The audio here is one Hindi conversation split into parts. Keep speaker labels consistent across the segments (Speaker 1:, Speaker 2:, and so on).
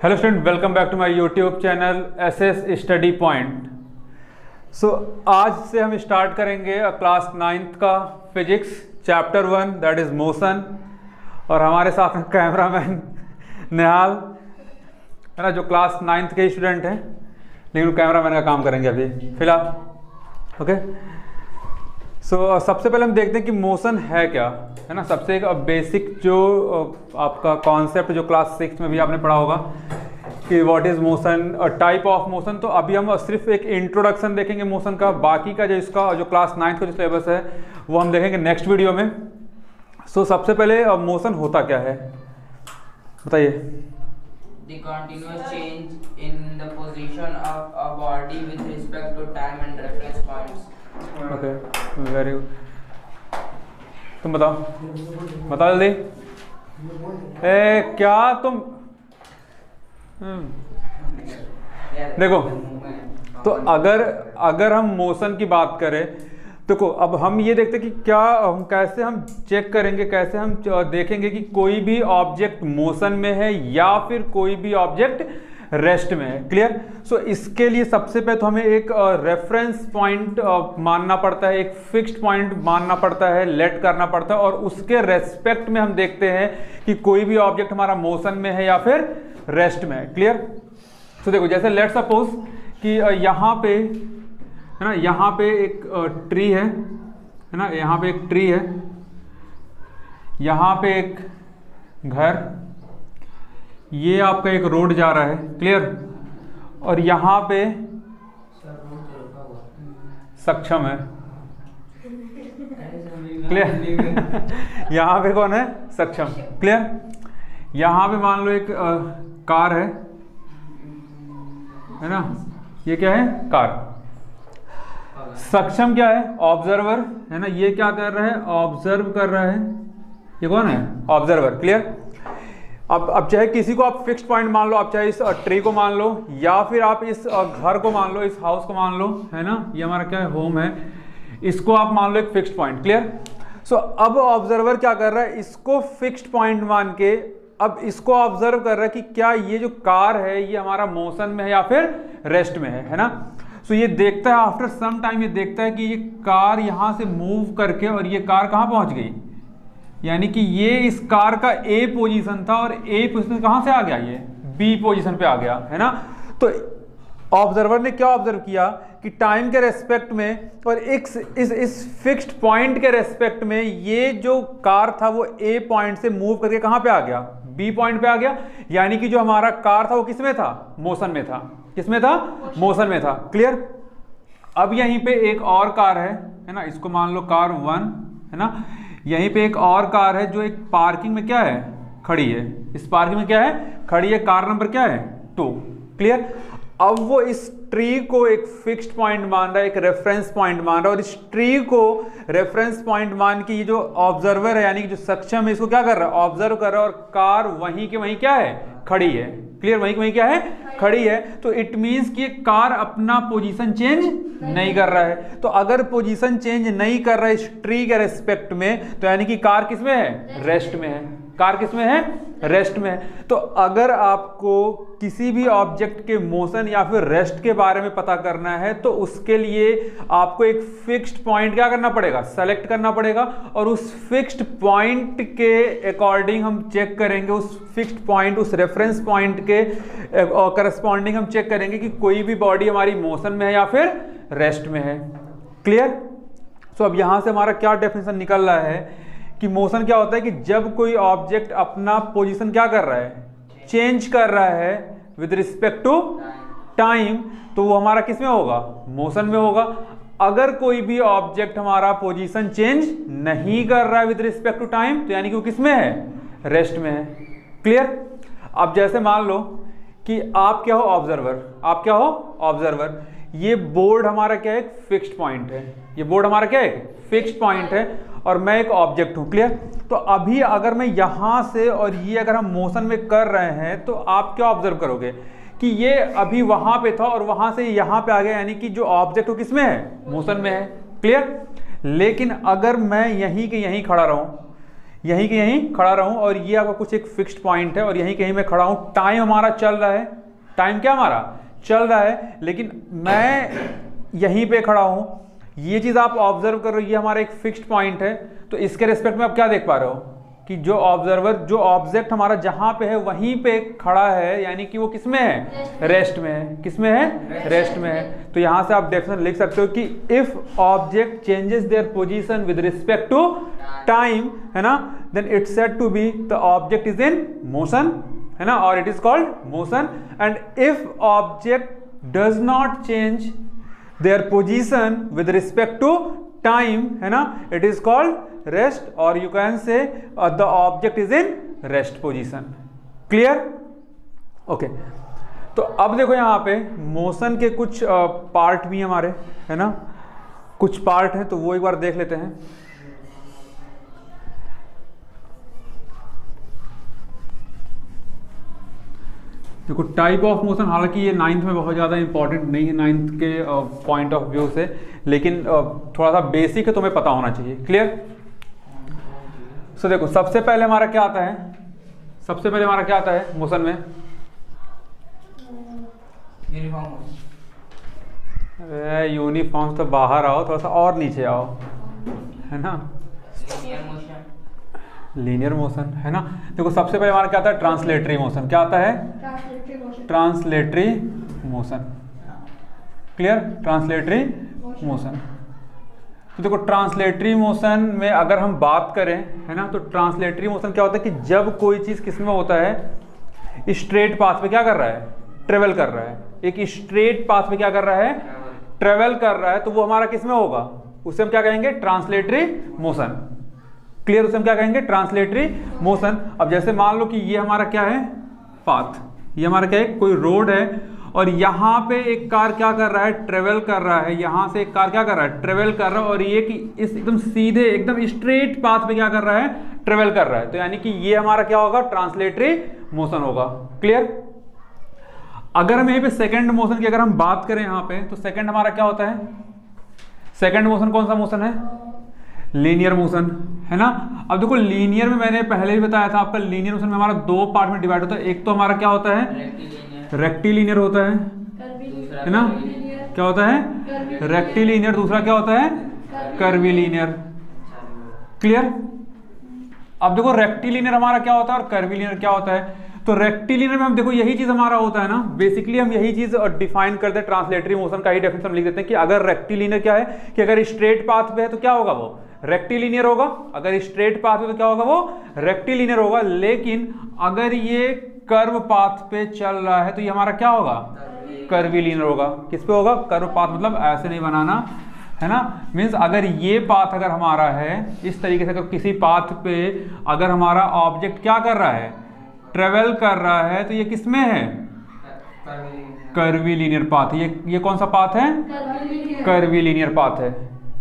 Speaker 1: Hello student, welcome back to my YouTube channel SS study point. So आज से हम स्टार्ट करेंगे क्लास 9th का physics chapter 1 that is motion. और हमारे साथ में कैमरामैन निहाल है ना, जो क्लास 9th के स्टूडेंट हैं, लेकिन वो कैमरामैन का काम करेंगे अभी फिलहाल। ओके, सो सबसे पहले हम देखते हैं कि मोशन है क्या, है ना। सबसे एक बेसिक जो आपका कॉन्सेप्ट जो क्लास 6 में भी आपने पढ़ा होगा कि what is motion, type of motion. तो अभी हम सिर्फ एक इंट्रोडक्शन देखेंगे मोशन का। बाकी का जो इसका जो क्लास 9th का जो सिलेबस है वो हम देखेंगे नेक्स्ट वीडियो में। सो सबसे पहले मोशन होता क्या है बताइए।
Speaker 2: The continuous change in the position of a body with respect to time and reference points.
Speaker 1: Okay, very good. तुम बताओ जल्दी। क्या तुम देखो, तो अगर हम मोशन की बात करें, देखो अब हम ये देखते हैं कि क्या हम कैसे हम चेक करेंगे, कैसे हम देखेंगे कि कोई भी ऑब्जेक्ट मोशन में है या फिर कोई भी ऑब्जेक्ट रेस्ट में है। क्लियर। सो इसके लिए सबसे पहले तो हमें एक रेफरेंस पॉइंट मानना पड़ता है, एक फिक्स्ड पॉइंट मानना पड़ता है, लेट करना पड़ता है, और उसके रेस्पेक्ट में हम देखते हैं कि कोई भी ऑब्जेक्ट हमारा मोशन में है या फिर रेस्ट में है। क्लियर। तो देखो, जैसे लेट सपोज कि यहाँ पे है ना, यहाँ पे एक ट्री है ना, यहाँ पे एक ट्री है, यहाँ पे एक घर, ये आपका एक रोड जा रहा है। क्लियर। और यहाँ पे सक्षम है। क्लियर। यहाँ पे कौन है? सक्षम। क्लियर। यहाँ पे मान लो एक कार है ना, ये क्या है? कार। सक्षम क्या है? ऑब्जर्वर है ना, ये क्या कर रहा है? ऑब्जर्व कर रहा है। ये कौन है? ऑब्जर्वर। क्लियर। अब चाहे किसी को आप फिक्स्ड पॉइंट मान लो, आप चाहे इस ट्री को मान लो या फिर आप इस घर को मान लो, इस हाउस को मान लो, है ना, ये हमारा क्या है? होम है। इसको आप मान लो एक फिक्स्ड पॉइंट। क्लियर। सो अब ऑब्जर्वर क्या कर रहा है? इसको फिक्स्ड पॉइंट मान के अब इसको ऑब्जर्व कर रहा है कि क्या ये जो कार है ये हमारा मोशन में है या फिर रेस्ट में है ना। सो ये देखता है, आफ्टर सम टाइम ये देखता है कि ये कार यहाँ से मूव करके और ये कार कहाँ पहुँच गई, यानी कि ये इस कार का ए पोजीशन था और ए पोजीशन कहाँ से आ गया? ये बी पोजीशन पे आ गया, है ना। तो ऑब्जर्वर ने क्या ऑब्जर्व किया कि टाइम के रेस्पेक्ट में और इस फिक्स्ड पॉइंट के रेस्पेक्ट में ये जो कार था वो ए पॉइंट से मूव करके कहाँ पे आ गया? बी पॉइंट पे आ गया। यानी कि जो हमारा कार था वो किस में था? मोशन में था। किस में था? मोशन में था। क्लियर। अब यहीं पे एक और कार है ना, इसको मान लो कार 1 है ना। यहीं पे एक और कार है जो एक पार्किंग में क्या है? खड़ी है। इस पार्किंग में क्या है? खड़ी है। कार नंबर क्या है? 2। क्लियर। अब वो इस ट्री को एक फिक्स्ड पॉइंट मान रहा है, एक रेफरेंस पॉइंट मान रहा है, और इस ट्री को रेफरेंस पॉइंट मान के ये जो ऑब्जर्वर है यानी कि जो सक्षम है इसको क्या कर रहा है? ऑब्जर्व कर रहा है। और कार वहीं के वहीं क्या है? खड़ी है। क्लियर। वहीं के वहीं क्या है? खड़ी है। तो इट मींस कि कार अपना पोजीशन चेंज नहीं कर रहा है। तो अगर पोजीशन चेंज नहीं कर रहा है इस ट्री के रेस्पेक्ट में, तो यानी कि कार किस में है? रेस्ट में है। कार किस में है? रेस्ट में है। तो अगर आपको किसी भी ऑब्जेक्ट के मोशन या फिर रेस्ट के बारे में पता करना है तो उसके लिए आपको एक फिक्स्ड पॉइंट क्या करना पड़ेगा? सेलेक्ट करना पड़ेगा। और उस फिक्स्ड पॉइंट के अकॉर्डिंग हम चेक करेंगे, उस फिक्स्ड पॉइंट, उस रेफरेंस पॉइंट के करस्पॉन्डिंग हम चेक करेंगे कि कोई भी बॉडी हमारी मोशन में है या फिर रेस्ट में है। क्लियर। सो अब यहां से हमारा क्या डेफिनेशन निकल रहा है कि मोशन क्या होता है कि जब कोई ऑब्जेक्ट अपना पोजीशन क्या कर रहा है? चेंज कर रहा है विद रिस्पेक्ट टू टाइम, तो वो हमारा किस में होगा? मोशन में होगा। अगर कोई भी ऑब्जेक्ट हमारा पोजीशन चेंज नहीं कर रहा है विद रिस्पेक्ट टू टाइम, तो यानी कि वो किस में है? रेस्ट में है। क्लियर। अब जैसे मान लो कि आप क्या हो? ऑब्जर्वर। आप क्या हो? ऑब्जर्वर। ये बोर्ड हमारा क्या है? एक फिक्स्ड पॉइंट है। ये बोर्ड हमारा क्या है? फिक्स्ड पॉइंट है। और मैं एक ऑब्जेक्ट हूं। क्लियर। तो अभी अगर मैं यहां से और ये अगर हम मोशन में कर रहे हैं तो आप क्या ऑब्जर्व करोगे कि ये अभी वहां पे था और वहां से यहां पे आ गया, यानी कि जो ऑब्जेक्ट हो किस में है? मोशन में है। क्लियर। लेकिन अगर मैं यहीं के यहीं खड़ा रहूं, यहीं के यहीं खड़ा रहूं और ये आपका कुछ एक फिक्स्ड पॉइंट है और यहीं कहीं मैं खड़ा हूं, टाइम हमारा चल रहा है, टाइम क्या हमारा चल रहा है, लेकिन मैं यहीं पे खड़ा हूं, ये चीज़ आप ऑब्जर्व कर रहे हो, ये हमारा एक फिक्स्ड पॉइंट है। तो इसके रिस्पेक्ट में आप क्या देख पा रहे हो कि जो ऑब्जर्वर, जो ऑब्जेक्ट हमारा जहां पे है वहीं पे खड़ा है, यानी कि वो किस में है, रेस्ट में है। किस में है, रेस्ट में है। तो यहां से आप डेफिनेशन लिख सकते हो कि if object changes their position with respect to time, है ना, then it's said to be the object is in motion, है ना, और it is called motion. And if object does not change their position with respect to time, है ना, इट इज कॉल्ड रेस्ट, और you can say the object is in rest position. Clear? Okay. तो अब देखो यहां पे मोशन के कुछ पार्ट भी हमारे, है ना, कुछ पार्ट हैं, तो वो एक बार देख लेते हैं। देखो टाइप ऑफ मोशन, हालांकि ये 9th में बहुत ज़्यादा इंपॉर्टेंट नहीं है 9th के पॉइंट ऑफ व्यू से, लेकिन थोड़ा सा बेसिक है, तुम्हें पता होना चाहिए। क्लियर? सो देखो सबसे पहले हमारा क्या आता है, सबसे पहले हमारा क्या आता है मोशन में,
Speaker 2: यूनिफॉर्म।
Speaker 1: यूनिफॉर्म तो बाहर आओ, थोड़ा सा और नीचे आओ, है ना,
Speaker 2: लीनियर मोशन,
Speaker 1: लीनियर मोशन, है ना। देखो सबसे पहले हमारा क्या आता है, ट्रांसलेटरी मोशन। क्या आता है, translatory motion. Clear? Translatory motion. तो देखो ट्रांसलेटरी मोशन में अगर हम बात करें, है ना, तो ट्रांसलेटरी मोशन क्या होता है कि जब कोई चीज किस में होता है, स्ट्रेट पाथ पे क्या कर रहा है, ट्रेवल कर रहा है, एक स्ट्रेट पाथ पे क्या कर रहा है, ट्रेवल कर रहा है, तो वो हमारा किस में होगा, उसे हम क्या कहेंगे, ट्रांसलेटरी मोशन। क्लियर? उसे हम क्या कहेंगे, ट्रांसलेटरी मोशन। अब जैसे मान लो कि ये हमारा क्या है, पाथ, ये हमारा क्या है, कोई रोड है, और यहाँ पे एक कार क्या कर रहा है, ट्रेवल कर रहा है, यहाँ से एक कार क्या कर रहा है, ट्रेवल कर रहा है, और ये कि इस एकदम सीधे एकदम स्ट्रेट पाथ पे क्या कर रहा है, ट्रेवल कर रहा है। तो यानी कि ये हमारा क्या होगा, ट्रांसलेटरी मोशन होगा। क्लियर? अगर हम यहीं पे सेकंड मोशन की अगर हम बात करें यहाँ पे, तो सेकंड हमारा क्या होता है, सेकंड मोशन कौन सा मोशन है, लीनियर मोशन, है ना। अब देखो लीनियर में मैंने पहले ही बताया था आपका, लीनियर मोशन में हमारा दो पार्ट में डिवाइड होता है। एक तो हमारा क्या होता है, रेक्टिलिनियर होता है ना, क्या होता है, रेक्टिलिनियर। दूसरा क्या होता है, कर्विलिनियर। क्लियर? अब देखो रेक्टिलिनियर हमारा क्या होता है और कर्विलिनियर क्या होता है। तो रेक्टिलिनियर में हम देखो यही चीज हमारा होता है ना, बेसिकली हम यही चीज डिफाइन करते हैं, ट्रांसलेटरी मोशन का ही डेफिनेशन हम लिख देते हैं कि अगर रेक्टिलिनियर क्या है कि अगर स्ट्रेट पाथ पे है तो क्या होगा, वो रेक्टिलिनियर होगा। अगर स्ट्रेट पाथ पे तो क्या होगा, वो रेक्टिलिनियर होगा। लेकिन अगर ये कर्व पाथ पे चल रहा है तो ये हमारा क्या होगा, कर्विलिनियर होगा। किस पे होगा, कर्व पाथ, मतलब ऐसे नहीं बनाना, है ना, मीन्स अगर ये पाथ अगर हमारा है इस तरीके से, अगर किसी पाथ पे अगर हमारा ऑब्जेक्ट क्या कर रहा है, ट्रेवल कर रहा है, तो ये किस में है, कर्विलिनियर पाथ। ये कौन सा पाथ है, कर्विलिनियर पाथ है।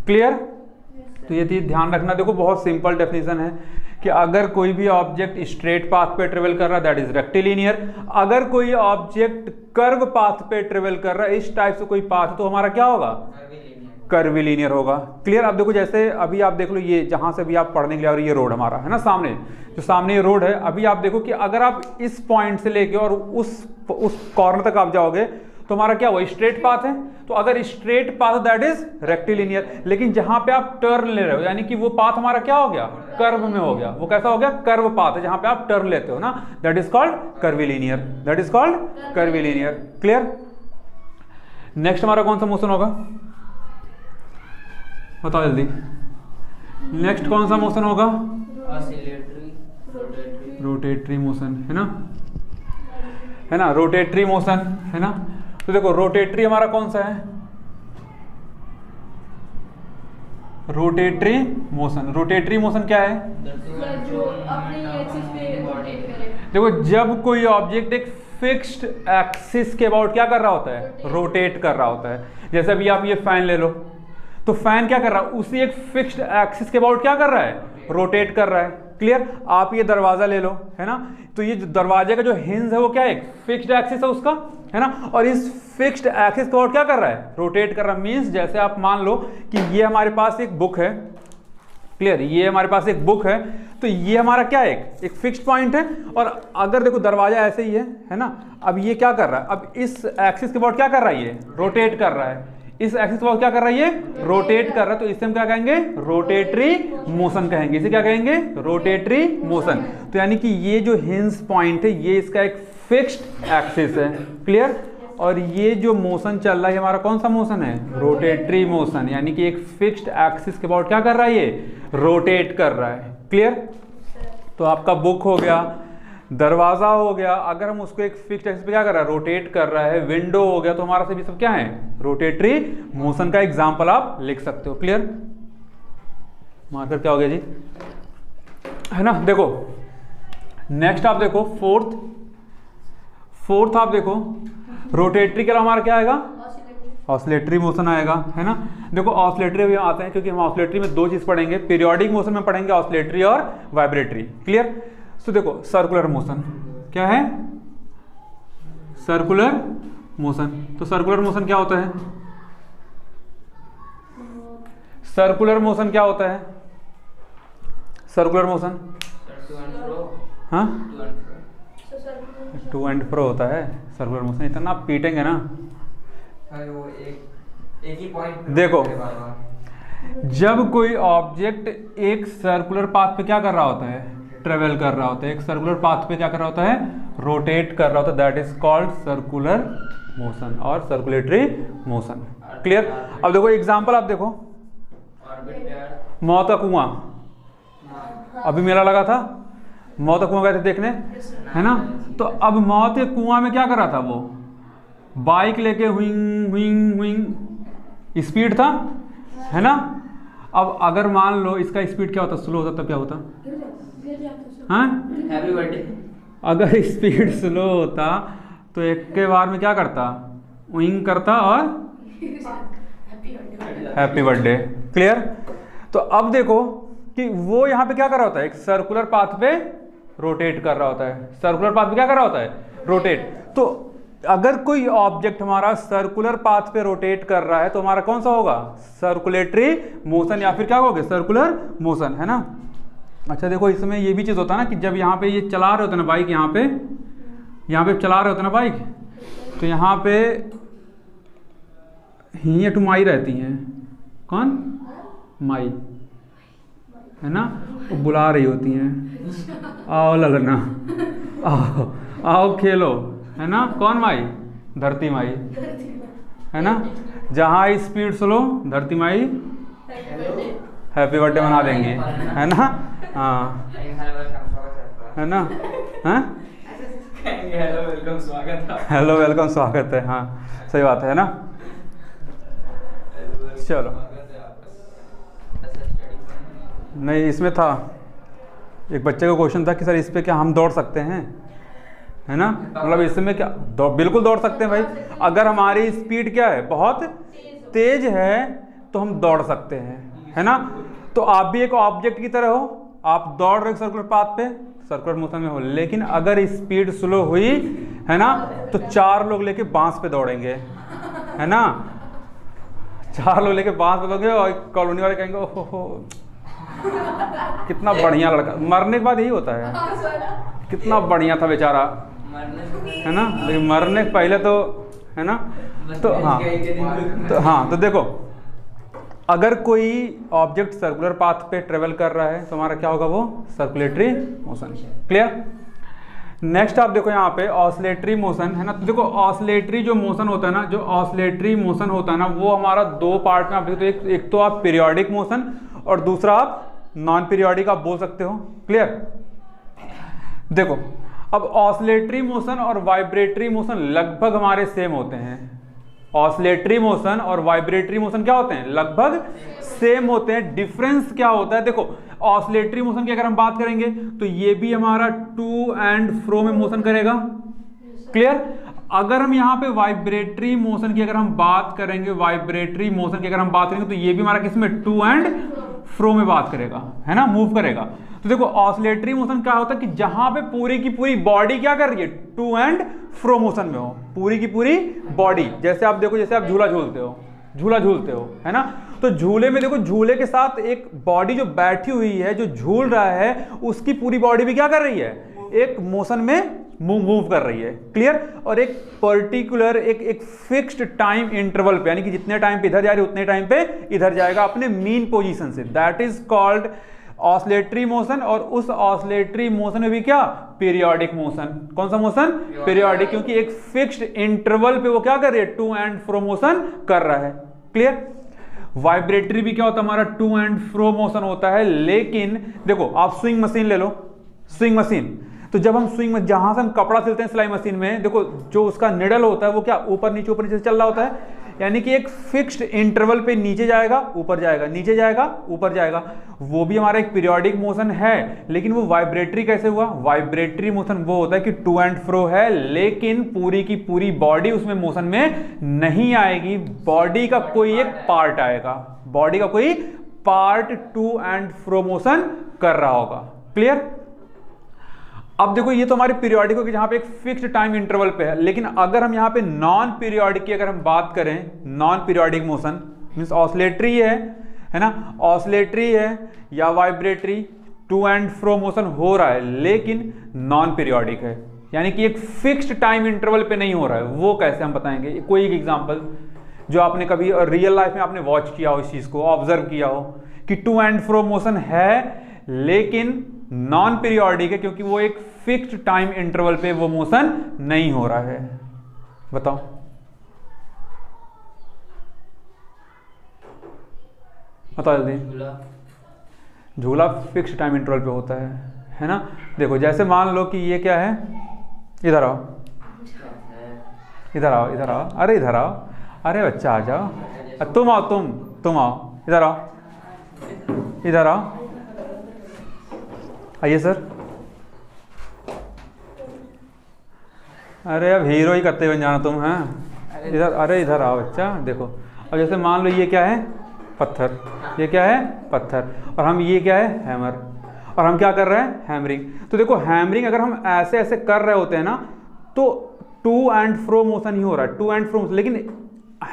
Speaker 1: क्लियर? तो ये चीज ध्यान रखना। देखो बहुत सिंपल डेफिनेशन है कि अगर कोई भी ऑब्जेक्ट स्ट्रेट पाथ पे ट्रेवल कर रहा है दैट इज रेक्टिलिनियर, अगर कोई ऑब्जेक्ट कर्व पाथ पे ट्रेवल कर रहा है, इस टाइप से कोई पाथ, तो हमारा क्या होगा, कर्विलिनियर होगा। क्लियर? अब देखो जैसे अभी आप देख लो, ये जहां से भी आप पढ़ने के लिए, और ये रोड हमारा है ना सामने, जो सामने ये रोड है, अभी आप देखो कि अगर आप इस पॉइंट से लेके और उस कॉर्नर तक आप जाओगे तो हमारा क्या हुआ, स्ट्रेट पाथ है। तो अगर straight path that is rectilinear, लेकिन जहां पे आप टर्न ले रहे हो, यानी कि वो पाथ हमारा क्या हो गया, कर्व में हो गया। वो कैसा हो गया, कर्व पाथ है, जहां पे आप टर्न लेते हो ना, that is called curvilinear, that is called curvilinear. Clear? Next हमारा कौन सा मोशन होगा, बताओ जल्दी। नेक्स्ट कौन सा मोशन होगा, रोटेटरी मोशन, है ना, रोटेटरी मोशन, है ना। तो देखो रोटेटरी हमारा कौन सा है, रोटेटरी मोशन। रोटेटरी मोशन क्या है, देखो जब कोई ऑब्जेक्ट एक फिक्स्ड एक्सिस के अबाउट क्या कर रहा होता है, रोटेट कर रहा होता है। जैसे अभी आप ये फैन ले लो, तो फैन क्या कर रहा है, उसी एक फिक्स्ड एक्सिस के अबाउट क्या कर रहा है, रोटेट कर रहा है। क्लियर? आप ये दरवाजा ले लो, है ना, तो ये दरवाजे का जो हिंज है वो क्या है, एक फिक्स्ड एक्सिस है उसका, है ना, और इस फिक्स्ड एक्सिस के अबाउट क्या कर रहा है, रोटेट कर रहा है। मीन्स जैसे आप मान लो कि ये हमारे पास एक बुक है, क्लियर, ये हमारे पास एक बुक है, तो ये हमारा क्या है, एक फिक्स्ड पॉइंट है। और अगर देखो दरवाजा ऐसे ही है ना, अब ये क्या कर रहा है, अब इस एक्सिस के अबाउट क्या कर रहा है, ये रोटेट कर रहा है, इस एक्सिस के अबाउट क्या कर रहा है, ये रोटेट कर रहा है। तो इसे हम क्या कहेंगे, रोटेटरी मोशन कहेंगे। इसे क्या कहेंगे, रोटेटरी मोशन। तो यानी कि ये जो हिंज पॉइंट है ये इसका एक फिक्स्ड एक्सिस है, क्लियर। और ये जो मोशन चल रहा है हमारा कौन सा मोशन है, रोटेटरी मोशन, यानी कि एक फिक्स्ड एक्सिस के अबाउट क्या कर रहा है, ये रोटेट कर रहा है, क्लियर। तो आपका बुक हो गया, दरवाजा हो गया, अगर हम उसको एक फिक्स्ड एक्सिस पे क्या कर रहा है, रोटेट कर रहा है। विंडो हो गया, तो हमारा सभी सब क्या है, रोटेटरी मोशन का एग्जांपल आप लिख सकते हो, क्लियर। मार्कर क्या हो गया जी, है ना। देखो नेक्स्ट आप देखो फोर्थ आप देखो, रोटेटरी के अलावा हमारा क्या आएगा, ऑसिलेटरी मोशन आएगा, है ना। देखो ऑसिलेटरी भी आते हैं क्योंकि हम ऑसिलेटरी में दो चीज पढ़ेंगे, पीरियोडिक मोशन में पढ़ेंगे ऑसिलेटरी और वाइब्रेटरी, क्लियर। तो देखो सर्कुलर मोशन क्या है, सर्कुलर मोशन। तो सर्कुलर मोशन क्या होता है, सर्कुलर मोशन क्या होता है, सर्कुलर मोशन, हाँ टू एंड फ्रो होता है सर्कुलर मोशन। इतना आप पीटेंगे ना,
Speaker 2: वो एक ही पॉइंट।
Speaker 1: देखो जब कोई ऑब्जेक्ट एक सर्कुलर पाथ पे क्या कर रहा होता है, ट्रेवल कर रहा होता है, एक सर्कुलर पाथ पे क्या कर रहा होता है, रोटेट कर रहा होता है, that is called circular motion और सर्कुलेटरी मोशन, क्लियर। अब देखो एग्जांपल आप देखो, मौत का कुआं, अभी मेला लगा था, मौत का कुआं गए थे देखने, है ना। तो अब मौत के कुआं में क्या कर रहा था, वो बाइक लेके हुइंग हुइंग हुइंग स्पीड था, है ना। अब अगर मान लो इसका स्पीड क्या होता, स्लो होता, तब क्या होता, हाँ
Speaker 2: हैप्पी बर्थडे।
Speaker 1: अगर स्पीड स्लो होता तो एक के बार में क्या करता, विंग करता और हैप्पी बर्थडे, क्लियर। तो अब देखो कि वो यहाँ पे क्या कर रहा होता है, एक सर्कुलर पाथ पे रोटेट कर रहा होता है, सर्कुलर पाथ पे क्या कर रहा होता है, रोटेट। तो अगर कोई ऑब्जेक्ट हमारा सर्कुलर पाथ पे रोटेट कर रहा है तो हमारा कौन सा होगा, सर्कुलेटरी मोशन या फिर क्या होगा, सर्कुलर मोशन, है ना। अच्छा देखो इसमें ये भी चीज़ होता है ना कि जब यहाँ पे ये चला रहे होते हैं ना बाइक, यहाँ पे चला रहे होते हैं ना बाइक, तो यहाँ पे ही टू माई रहती हैं, कौन, माई, है ना, वो बुला रही होती हैं, आओ लगना, आओ आओ खेलो, है ना, कौन माई, धरती माई, है ना। जहाँ स्पीड स्लो, धरती माई हैप्पी बर्थडे मना देंगे, है ना, हाँ है ना, हाँ
Speaker 2: हेलो वेलकम स्वागत है,
Speaker 1: हेलो वेलकम स्वागत है, हाँ सही बात है ना। चलो नहीं, इसमें था एक बच्चे का क्वेश्चन था कि सर इस पे क्या हम दौड़ सकते हैं, है ना, मतलब इसमें क्या बिल्कुल दौड़ सकते हैं भाई। अगर हमारी स्पीड क्या है, बहुत तेज है तो हम दौड़ सकते हैं, है ना। तो आप भी एक ऑब्जेक्ट की तरह हो, आप दौड़ रहे हो सर्कुलर पाथ पे, सर्कुलर मोशन में हो, लेकिन अगर स्पीड स्लो हुई, है ना, तो 4 लोग लेके बांस पे दौड़ेंगे, है ना, 4 लोग लेके बांस पे दौड़ेंगे और कॉलोनी वाले कहेंगे ओहो कितना बढ़िया लड़का, मरने के बाद यही होता है, कितना बढ़िया था बेचारा, है ना, लेकिन मरने पहले तो, है ना। तो हाँ तो देखो अगर कोई ऑब्जेक्ट सर्कुलर पाथ पे ट्रेवल कर रहा है तो हमारा क्या होगा, वो सर्कुलेटरी मोशन, क्लियर। नेक्स्ट आप देखो यहाँ पे ऑसिलेटरी मोशन, है ना। तो देखो ऑसिलेटरी जो मोशन होता है ना, जो ऑसिलेटरी मोशन होता है ना, वो हमारा 2 पार्ट में आप देखो, तो एक तो आप पीरियोडिक मोशन और दूसरा आप नॉन पीरियोडिक आप बोल सकते हो, क्लियर। देखो अब ऑसिलेटरी मोशन और वाइब्रेटरी मोशन लगभग हमारे सेम होते हैं, ऑसिलेटरी मोशन और वाइब्रेटरी मोशन क्या होते हैं, लगभग सेम होते हैं। डिफरेंस क्या होता है, देखो ऑसिलेटरी मोशन की अगर हम बात करेंगे तो ये भी हमारा टू एंड फ्रो में मोशन करेगा, क्लियर। अगर हम यहाँ पे वाइब्रेटरी मोशन की अगर हम बात करेंगे, वाइब्रेटरी मोशन की अगर हम बात करेंगे तो ये भी हमारा किसमें, टू एंड फ्रो में बात करेगा, है ना, मूव करेगा। तो देखो ऑसिलेटरी मोशन क्या होता है कि जहां पे पूरी की पूरी बॉडी क्या कर रही है, टू एंड फ्रो मोशन में हो, पूरी की पूरी बॉडी। जैसे आप देखो, जैसे आप झूला झूलते हो, है ना, तो झूले में देखो, झूले के साथ एक बॉडी जो बैठी हुई है, जो झूल रहा है, उसकी पूरी बॉडी भी क्या कर रही है, एक मोशन में मूव कर रही है। क्लियर। और एक पर्टिकुलर एक फिक्स्ड टाइम इंटरवल पे, यानी कि जितने टाइम पे इधर जा रही है उतने टाइम पे इधर जाएगा अपने मीन पोजीशन से, that is called oscillatory motion. और उस ऑसिलेटरी मोशन में भी क्या, पीरियोडिक मोशन। कौन सा मोशन, पीरियोडिक, क्योंकि एक फिक्स्ड इंटरवल पे वो क्या कर रही है, टू एंड फ्रो मोशन कर रहा है। क्लियर। वाइब्रेटरी भी क्या होता है हमारा, टू एंड फ्रो मोशन होता है। लेकिन देखो आप स्विंग मशीन ले लो, स्विंग मशीन, तो जब हम स्विंग में, जहां से हम कपड़ा सिलते हैं सिलाई मशीन में, देखो जो उसका निडल होता है वो क्या ऊपर नीचे चल रहा होता है, यानी कि एक फिक्स्ड इंटरवल पे नीचे जाएगा ऊपर जाएगा, नीचे जाएगा ऊपर जाएगा। वो भी हमारा एक पीरियोडिक मोशन है। लेकिन वो वाइब्रेटरी कैसे हुआ, वाइब्रेटरी मोशन वो होता है कि टू एंड फ्रो है, लेकिन पूरी की पूरी बॉडी उसमें मोशन में नहीं आएगी, बॉडी का कोई एक पार्ट आएगा, बॉडी का कोई part two and fro motion कर रहा होगा। क्लियर। अब देखो ये तो हमारे पीरियोडिक हो गई जहां पे एक फिक्स्ड टाइम इंटरवल पे है। लेकिन अगर हम यहां पे नॉन पीरियोडिक की अगर हम बात करें, non periodic motion means oscillatory है ना, ऑसिलेटरी है या vibratory, to and fro motion हो रहा है लेकिन नॉन पीरियोडिक है, यानी कि एक फिक्स्ड टाइम इंटरवल पे नहीं हो रहा है। वो कैसे हम बताएंगे, कोई एक एग्जांपल जो आपने कभी रियल लाइफ में आपने वॉच किया हो, इस चीज को ऑब्जर्व किया हो कि टू एंड फ्रो मोशन है लेकिन नॉन पीरियोडिक है, क्योंकि वो एक फिक्स्ड टाइम इंटरवल पे वो मोशन नहीं हो रहा है। बताओ। बताओ जल्दी। झूला फिक्स्ड टाइम इंटरवल पे होता है ना। देखो जैसे मान लो कि ये क्या है, इधर आओ, इधर आओ, इधर आओ, अरे इधर आओ, अरे बच्चा आ जाओ, तुम आओ, तुम आओ, इधर आओ, इधर आओ, आइए सर। अरे अब हीरो ही करते हुए जाना तुम, हैं इधर, अरे इधर आओ बच्चा। देखो अब जैसे मान लो ये क्या है, पत्थर, ये क्या है, पत्थर, और हम ये क्या है, हैमर, और हम क्या कर रहे हैं, हैमरिंग। तो देखो हैमरिंग अगर हम ऐसे ऐसे कर रहे होते हैं ना, तो टू एंड फ्रो मोशन ही हो रहा है, टू एंड फ्रो मोशन। लेकिन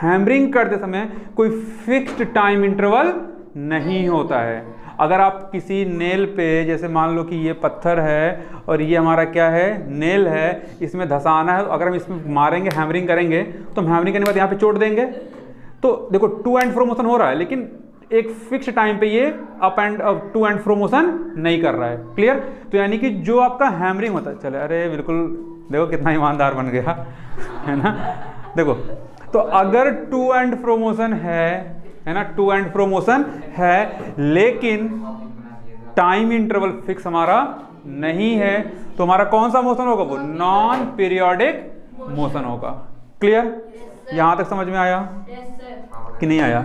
Speaker 1: हैमरिंग करते समय कोई फिक्स्ड टाइम इंटरवल नहीं होता है। अगर आप किसी नेल पे, जैसे मान लो कि ये पत्थर है और ये हमारा क्या है, नेल है, इसमें धसाना है, अगर हम इसमें मारेंगे, हैमरिंग करेंगे, तो हम हैमरिंग करने के बाद यहाँ पे चोट देंगे। तो देखो टू एंड फ्रो मोशन हो रहा है लेकिन एक फिक्स टाइम पे ये up and to and fro motion नहीं कर रहा है। क्लियर। तो यानी कि जो आपका हैमरिंग होता है, चले, अरे बिल्कुल देखो कितना ईमानदार बन गया है ना। देखो तो अगर टू एंड फ्रो मोशन है ना, टू एंड फ्रो मोशन है लेकिन टाइम इंटरवल फिक्स हमारा नहीं है, तो हमारा कौन सा मोशन होगा, वो नॉन पीरियोडिक मोशन होगा। क्लियर। यहां तक समझ में आया कि नहीं आया?